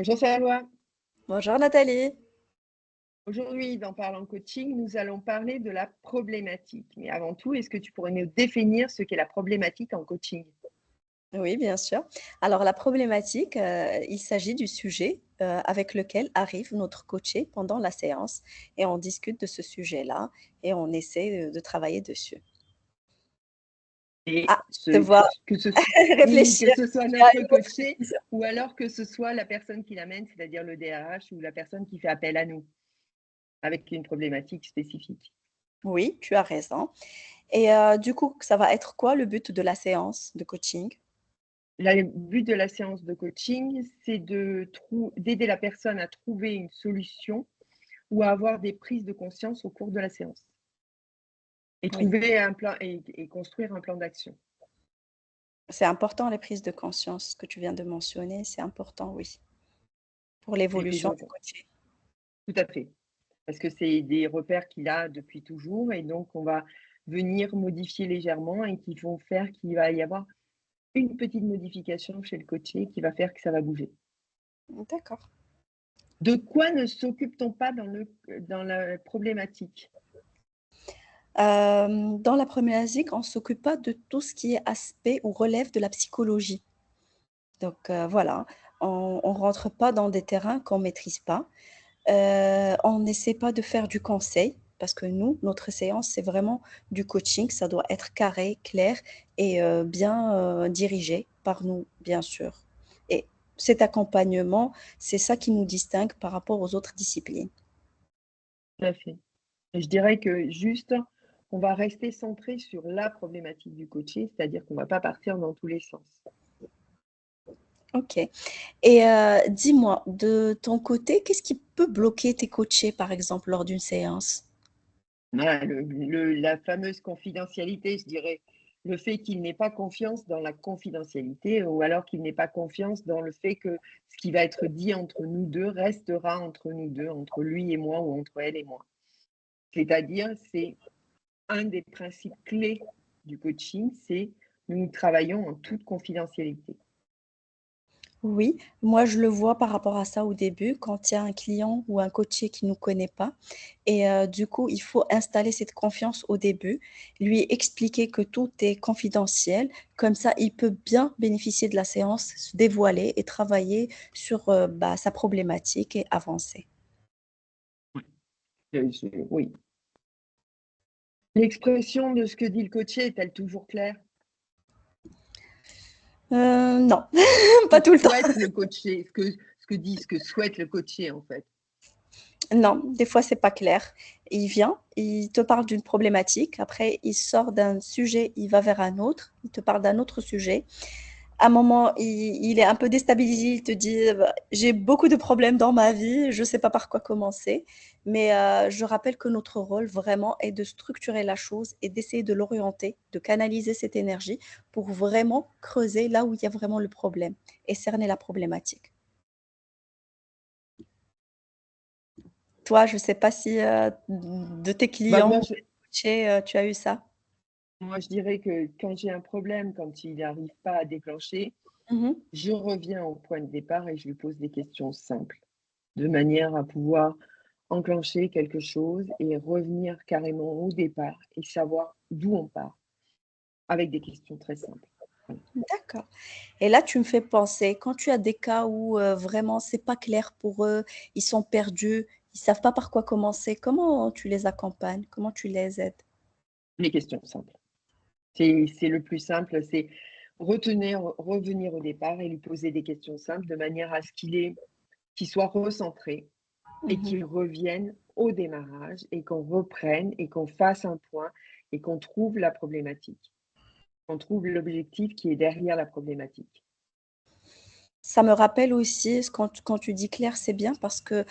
Bonjour Salwa. Bonjour Nathalie. Aujourd'hui, dans Parlant Coaching, nous allons parler de la problématique. Mais avant tout, est-ce que tu pourrais nous définir ce qu'est la problématique en coaching? Oui, bien sûr. Alors la problématique, il s'agit du sujet, avec lequel arrive notre coaché pendant la séance et on discute de ce sujet-là et on essaie, de travailler dessus. Et Ah, je te vois que ce soit, oui, que réfléchir. ce soit Tu as notre une autre coaché vision. ou alors que ce soit la personne qui l'amène, c'est-à-dire le DRH ou la personne qui fait appel à nous avec une problématique spécifique. Oui, tu as raison et du coup, ça va être quoi le but de la séance de coaching? Le but de la séance de coaching, c'est d'aider la personne à trouver une solution ou à avoir des prises de conscience au cours de la séance et Oui, trouver un plan et construire un plan d'action. c'est important les prises de conscience que tu viens de mentionner, c'est important, oui, pour Les l'évolution du enfants, coaché. tout à fait. Parce que c'est des repères qu'il a depuis toujours et donc on va venir modifier légèrement et qui vont faire qu'il va y avoir une petite modification chez le coaché qui va faire que ça va bouger. D'accord. De quoi ne s'occupe-t-on pas dans la problématique? Dans la problématique, on ne s'occupe pas de tout ce qui est aspect ou relève de la psychologie. Donc voilà, on rentre pas dans des terrains qu'on maîtrise pas. On n'essaie pas de faire du conseil parce que nous, notre séance, c'est vraiment du coaching. Ça doit être carré, clair et bien, dirigé par nous, bien sûr. Et cet accompagnement, c'est ça qui nous distingue par rapport aux autres disciplines. Tout à fait. Et je dirais que juste, on va rester centré sur la problématique du coaché, c'est-à-dire qu'on ne va pas partir dans tous les sens. OK. Et dis-moi, de ton côté, qu'est-ce qui peut bloquer tes coachés, par exemple, lors d'une séance? Voilà, la fameuse confidentialité, je dirais, le fait qu'il n'ait pas confiance dans la confidentialité ou alors qu'il n'ait pas confiance dans le fait que ce qui va être dit entre nous 2 restera entre nous 2, entre lui et moi ou entre elle et moi. C'est-à-dire, c'est un des principes clés du coaching, c'est nous travaillons en toute confidentialité. Oui, moi, je le vois par rapport à ça au début, quand il y a un client ou un coaché qui ne nous connaît pas et du coup, il faut installer cette confiance au début, lui expliquer que tout est confidentiel. Comme ça, il peut bien bénéficier de la séance, se dévoiler et travailler sur, bah, sa problématique et avancer. Oui. L'expression de ce que dit le coaché est-elle toujours claire? Non, Ce pas que tout le temps. souhaite le coaché, ce que souhaite le coaché, en fait. Non, des fois, c'est pas clair. Il vient, il te parle d'une problématique, après il sort d'un sujet, il va vers un autre, il te parle d'un autre sujet. À un moment, il est un peu déstabilisé, il te dit, bah: «J'ai beaucoup de problèmes dans ma vie, je sais pas par quoi commencer». Mais je rappelle que notre rôle vraiment est de structurer la chose et d'essayer de l'orienter, de canaliser cette énergie pour vraiment creuser là où il y a vraiment le problème et cerner la problématique. Toi, je sais pas si, de tes Bah, clients ou tes coachés, tu as eu ça? moi, je dirais que quand j'ai un problème, quand il n'arrive pas à déclencher, Mmh mh. je reviens au point de départ et je lui pose des questions simples, de manière à pouvoir enclencher quelque chose et revenir carrément au départ et savoir d'où on part, avec des questions très simples. Voilà. D'accord et là, tu me fais penser, quand tu as des cas où, vraiment c'est pas clair pour eux, ils sont perdus, ils savent pas par quoi commencer, comment tu les accompagnes? Comment tu les aides? Les questions simples. C'est le plus simple, c'est revenir au départ et lui poser des questions simples de manière à ce qu'il soit recentré et Mmh mh. qu'il revienne au démarrage et qu'on reprenne et qu'on fasse un point et qu'on trouve la problématique. Qu'on trouve l'objectif qui est derrière la problématique. Ça me rappelle aussi ce quand tu dis clair, c'est bien parce que,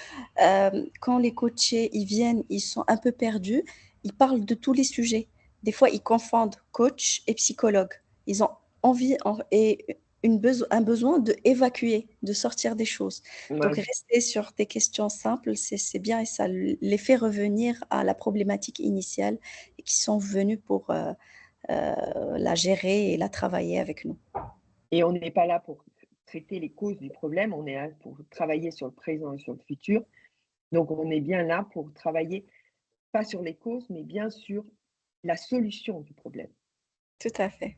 quand les coachés, ils viennent, ils sont un peu perdus, ils parlent de tous les sujets. Des fois, ils confondent coach et psychologue. Ils ont envie et un besoin d'évacuer, de sortir des choses. Donc Ouais, rester sur des questions simples, c'est bien et ça les fait revenir à la problématique initiale et qui sont venus pour, la gérer et la travailler avec nous. et on n'est pas là pour traiter les causes du problème, on est là pour travailler sur le présent et sur le futur. Donc, on est bien là pour travailler, pas sur les causes, mais bien sur la solution du problème. Tout à fait.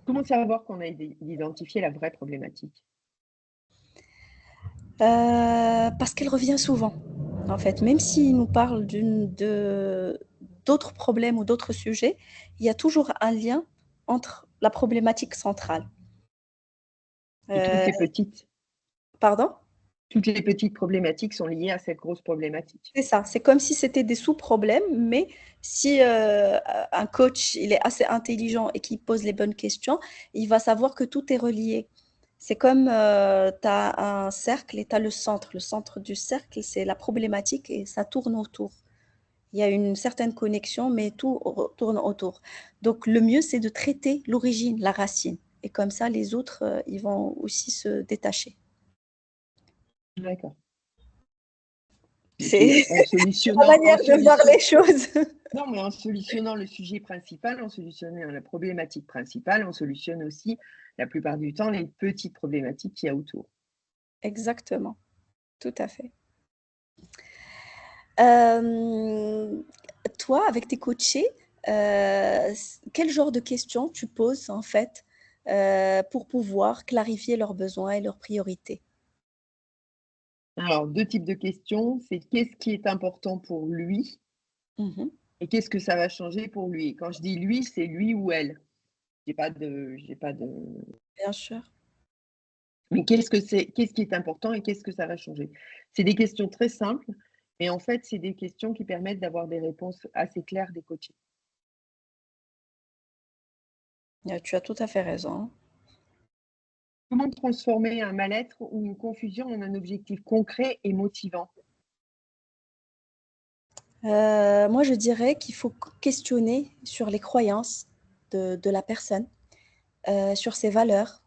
Comment savoir qu'on a identifié la vraie problématique? Parce qu'elle revient souvent, en fait. Même s'il nous parle d'autres problèmes ou d'autres sujets, il y a toujours un lien entre la problématique centrale. Et toutes Euh, les petites, Pardon? toutes les petites problématiques sont liées à cette grosse problématique. C'est ça, c'est comme si c'était des sous-problèmes, mais si un coach il est assez intelligent et qu'il pose les bonnes questions, il va savoir que tout est relié. C'est comme tu as un cercle et tu as le centre. Le centre du cercle, c'est la problématique et ça tourne autour. Il y a une certaine connexion, mais tout tourne autour. Donc le mieux, c'est de traiter l'origine, la racine. Et comme ça, les autres, ils vont aussi se détacher. D'accord. Et puis, C'est en c'est ma solutionnant, manière de voir les choses. non, mais en solutionnant le sujet principal, en solutionnant la problématique principale, on solutionne aussi, la plupart du temps, les petites problématiques qu'il y a autour. Exactement, tout à fait. Hem, Toi, avec tes coachés, quel genre de questions tu poses, en fait, pour pouvoir clarifier leurs besoins et leurs priorités? Alors, 2 types de questions, c'est qu'est-ce qui est important pour lui Mmh. et qu'est-ce que ça va changer pour lui? Et quand je dis lui, c'est lui ou elle. J'ai pas de Bien sûr. mais qu'est-ce qui est important et qu'est-ce que ça va changer? C'est des questions très simples, mais en fait, c'est des questions qui permettent d'avoir des réponses assez claires des coachés. Tu as tout à fait raison. Comment transformer un mal-être ou une confusion en un objectif concret et motivant? Moi, je dirais qu'il faut questionner sur les croyances de la personne, sur ses valeurs,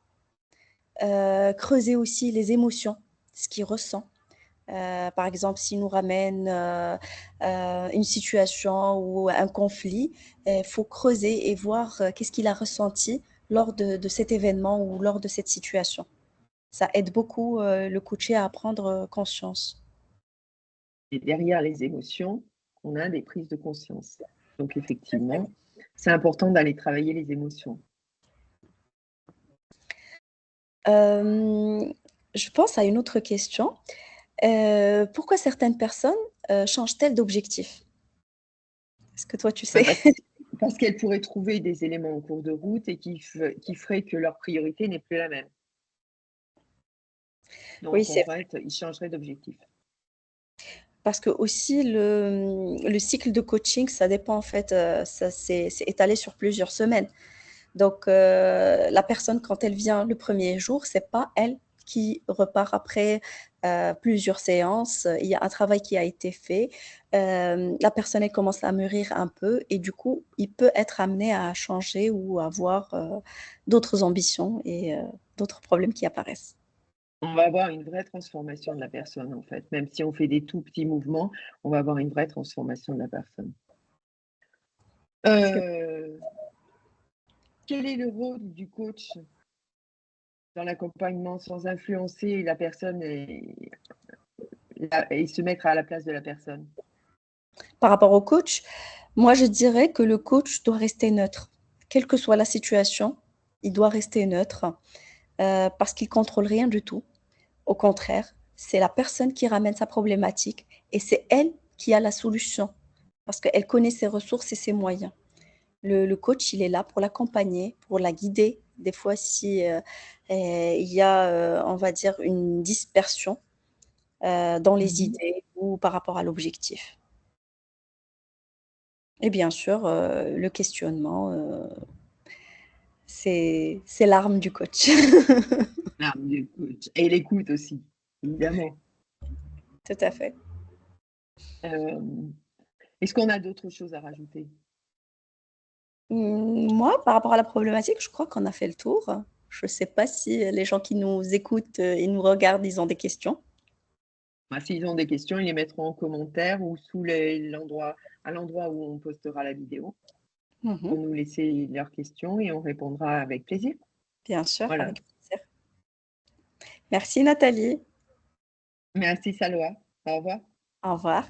creuser aussi les émotions, ce qu'il ressent. Par exemple, s'il nous ramène une situation ou un conflit, il faut creuser et voir qu'est-ce qu'il a ressenti lors de cet événement ou lors de cette situation. Ça aide beaucoup le coaché à prendre conscience. Et derrière les émotions, on a des prises de conscience. Donc effectivement, c'est important d'aller travailler les émotions. Euh, je pense à une autre question. Pourquoi certaines personnes changent-elles d'objectif? Est-ce que toi, tu Bah, sais? parce qu'elles pourraient trouver des éléments en cours de route et qui feraient que leur priorité n'est plus la même. Oui, Donc en c'est fait, ils changeraient d'objectif. parce que aussi le cycle de coaching, ça dépend en fait, ça c'est étalé sur plusieurs semaines. Donc la personne quand elle vient le premier jour, c'est pas elle qui repart après plusieurs séances. Il y a un travail qui a été fait. La personne elle commence à mûrir un peu et du coup, il peut être amené à changer ou avoir d'autres ambitions et d'autres problèmes qui apparaissent. On va avoir une vraie transformation de la personne en fait. Même si on fait des tout petits mouvements, on va avoir une vraie transformation de la personne. Heu, Quel est le rôle du coach dans l'accompagnement sans influencer la personne et se mettre à la place de la personne? Par rapport au coach, moi je dirais que le coach doit rester neutre. Quelle que soit la situation, il doit rester neutre parce qu'il contrôle rien du tout. Au contraire, c'est la personne qui ramène sa problématique et c'est elle qui a la solution parce qu'elle connaît ses ressources et ses moyens. Le coach, il est là pour l'accompagner, pour la guider. Des fois, si il y a, on va dire, une dispersion dans les Mmh. idées ou par rapport à l'objectif. Et bien sûr, le questionnement, c'est l'arme du coach. Ah, du coach et l'écoute aussi, évidemment. Tout à fait. Hem, Est-ce qu'on a d'autres choses à rajouter? Moi, par rapport à la problématique, je crois qu'on a fait le tour. Je ne sais pas si les gens qui nous écoutent et nous regardent, ils ont des questions. Bah, s'ils ont des questions, ils les mettront en commentaire ou sous à l'endroit où on postera la vidéo. Mmh. Pour nous laisser leurs questions et on répondra avec plaisir. Bien sûr, Voilà. avec plaisir. Merci Nathalie. Merci Salwa. Au revoir. Au revoir.